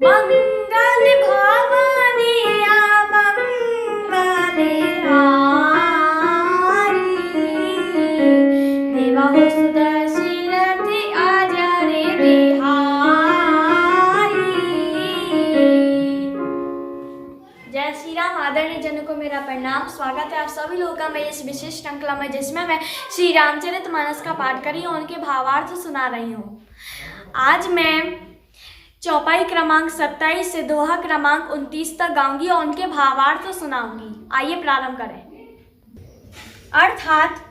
मंगल भवने मंगल हारी देवा सुदर्शन अजर बिहारी। जय श्री राम। आदरणीय जनों को मेरा प्रणाम। स्वागत है आप सभी लोगों का मैं इस विशेष श्रृंखला में जिसमें मैं श्री रामचरितमानस का पाठ कर रही हूँ, उनके भावार्थ सुना रही हूँ। आज मैं चौपाई क्रमांक 27 से दोहा क्रमांक 29 तक गाऊंगी और उनके भावार्थ सुनाऊंगी। आइए प्रारंभ करें। अर्थात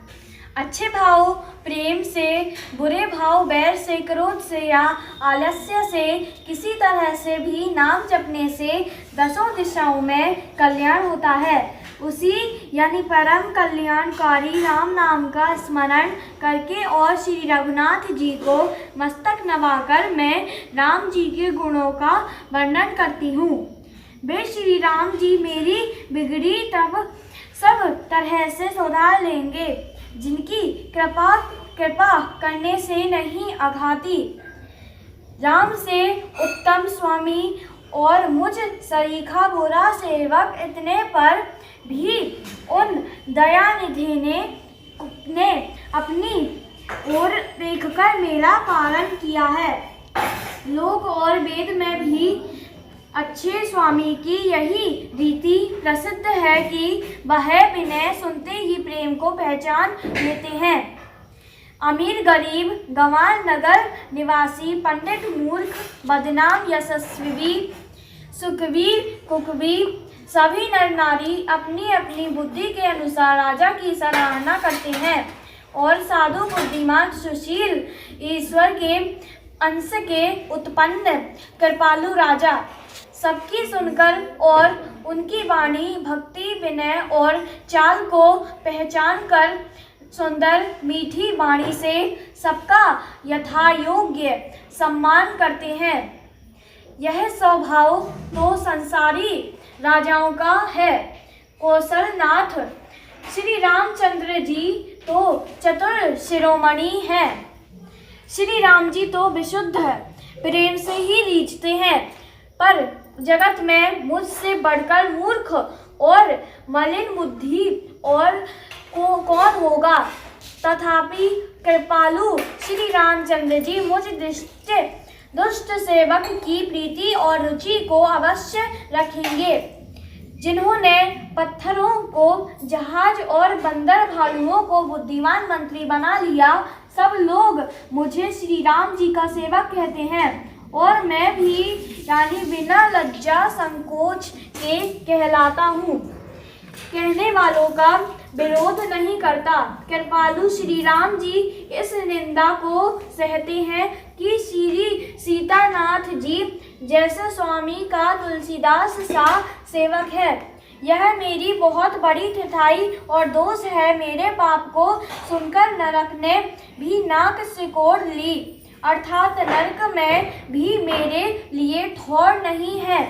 अच्छे भाव प्रेम से, बुरे भाव बैर से, क्रोध से या आलस्य से, किसी तरह से भी नाम जपने से दसों दिशाओं में कल्याण होता है। उसी यानी परम कल्याणकारी राम नाम का स्मरण करके और श्री रघुनाथ जी को मस्तक नवाकर मैं राम जी के गुणों का वर्णन करती हूँ। वे श्री राम जी मेरी बिगड़ी तब सब तरह से सुधार लेंगे, जिनकी कृपा करने से नहीं अघाती। राम से उत्तम स्वामी और मुझ सरीखा बुरा सेवक इतने पर भी उन दयानिधि ने अपनी ओर देखकर मेरा पालन किया है। लोक और वेद में भी अच्छे स्वामी की यही रीति प्रसिद्ध है कि वह विनय सुनते ही प्रेम को पहचान लेते हैं। अमीर गरीब, गंवार नगर निवासी, पंडित मूर्ख, बदनाम यशस्वी, सुखवीर कुकवीर, सभी नर नारी अपनी अपनी बुद्धि के अनुसार राजा की सराहना करते हैं और साधु बुद्धिमान सुशील ईश्वर के अंश के उत्पन्न कृपालु राजा सबकी सुनकर और उनकी वाणी, भक्ति, विनय और चाल को पहचान कर सुंदर मीठी वाणी से सबका यथायोग्य सम्मान करते हैं। यह स्वभाव तो संसारी राजाओं का है। कौशलनाथ श्री रामचंद्र जी तो चतुर शिरोमणि हैं। श्री राम जी तो विशुद्ध प्रेम से ही रीझते हैं, पर जगत में मुझसे बढ़कर मूर्ख और मलिन बुद्धि और कौन होगा। तथापि कृपालु श्री रामचंद्र जी मुझ दुष्ट सेवक की प्रीति और रुचि को अवश्य रखेंगे। जिन्होंने पत्थरों को जहाज और बंदर भालुओं को बुद्धिमान मंत्री बना लिया, सब लोग मुझे श्री राम जी का सेवक कहते हैं और मैं भी यानी बिना लज्जा संकोच के कहलाता हूँ। कहने वालों का विरोध नहीं करता। कृपालु श्री राम जी इस निंदा को सहते हैं कि श्री सीतानाथ जी जैसे स्वामी का तुलसीदास सा सेवक है। यह मेरी बहुत बड़ी ठठाई और दोष है। मेरे पाप को सुनकर नरक ने भी नाक सिकोड़ ली, अर्थात नरक में भी मेरे लिए ठौर नहीं है।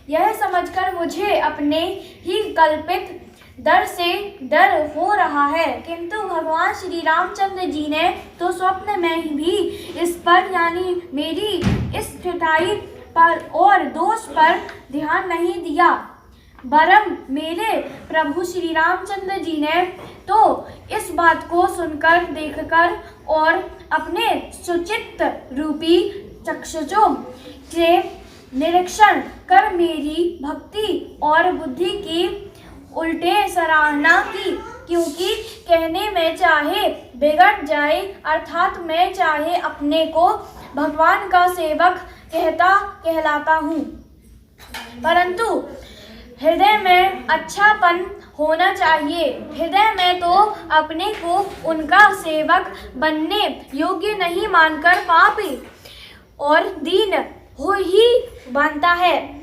यह समझकर मुझे अपने ही कल्पित डर से डर हो रहा है, किंतु भगवान श्री रामचंद्र जी ने तो स्वप्न में भी इस पर यानी मेरी इस ठठाई पर और दोष पर ध्यान नहीं दिया। वरम मेरे प्रभु श्री रामचंद्र जी ने तो इस बात को सुनकर, देखकर और अपने सुचित्त रूपी चक्षुषों से निरीक्षण कर मेरी भक्ति और बुद्धि की उल्टे सराहना की, क्योंकि कहने में चाहे बिगड़ जाए, अर्थात मैं चाहे अपने को भगवान का सेवक कहलाता हूँ, परंतु हृदय में अच्छापन होना चाहिए। हृदय में तो अपने को उनका सेवक बनने योग्य नहीं मानकर पापी और दीन हो ही बनता है।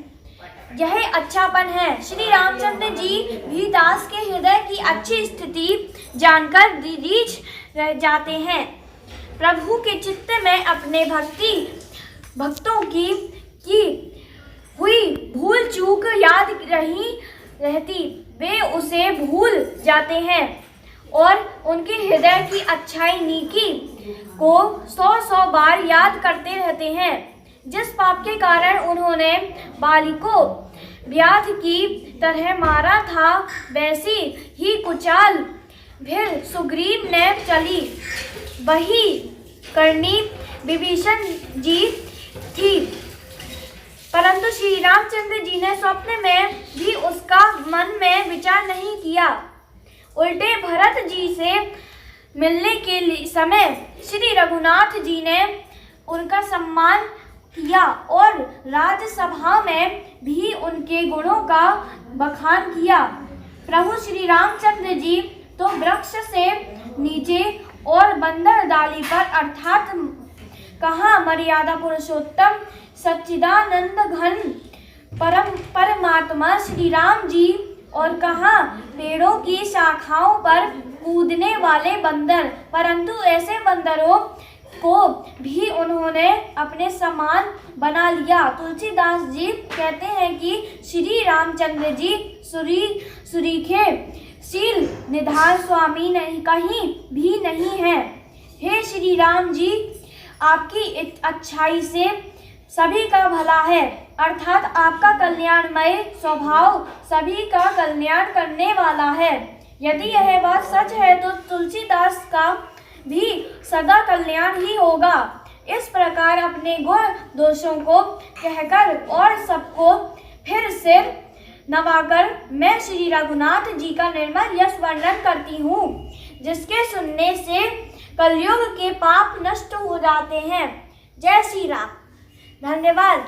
यह अच्छापन है। श्री रामचंद्र जी भी दास के हृदय की अच्छी स्थिति जानकर रीझ जाते हैं। प्रभु के चित्त में अपने भक्तों की हुई भूल चूक याद रहती, वे उसे भूल जाते हैं और उनके हृदय की अच्छाई नीकी को 100 बार याद करते रहते हैं। जिस पाप के कारण उन्होंने बाली को व्याध की तरह मारा था, वैसी ही कुचाल फिर सुग्रीव ने चली। वही करनी विभीषण जी थी, परंतु श्री रामचंद्र जी ने स्वप्न में भी उसका मन में विचार नहीं किया। उल्टे भरत जी से मिलने के समय श्री रघुनाथ जी ने उनका सम्मान किया और राजसभा में भी उनके गुणों का बखान किया। प्रभु श्री रामचंद्र जी तो वृक्ष से नीचे और बंदर डाली पर अर्थात कहाँ मर्यादा पुरुषोत्तम सच्चिदानंद घन परमात्मा श्री राम जी और कहाँ पेड़ों की शाखाओं पर कूदने वाले बंदर, परंतु ऐसे बंदरों को भी उन्होंने अपने समान बना लिया। तुलसीदास जी कहते हैं कि श्री रामचंद्र जी सुरीखे शील निधान स्वामी नहीं कहीं भी नहीं है। हे श्री राम जी, आपकी अच्छाई से सभी का भला है, अर्थात आपका कल्याणमय स्वभाव सभी का कल्याण करने वाला है। यदि यह बात सच है तो तुलसीदास का भी सदा कल्याण ही होगा। इस प्रकार अपने गुण दोषों को कहकर और सबको फिर से नवाकर मैं श्री रघुनाथ जी का निर्मल यश वर्णन करती हूँ, जिसके सुनने से कलयुग के पाप नष्ट हो जाते हैं। जय श्री राम। धन्यवाद।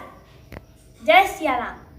जय सिया राम।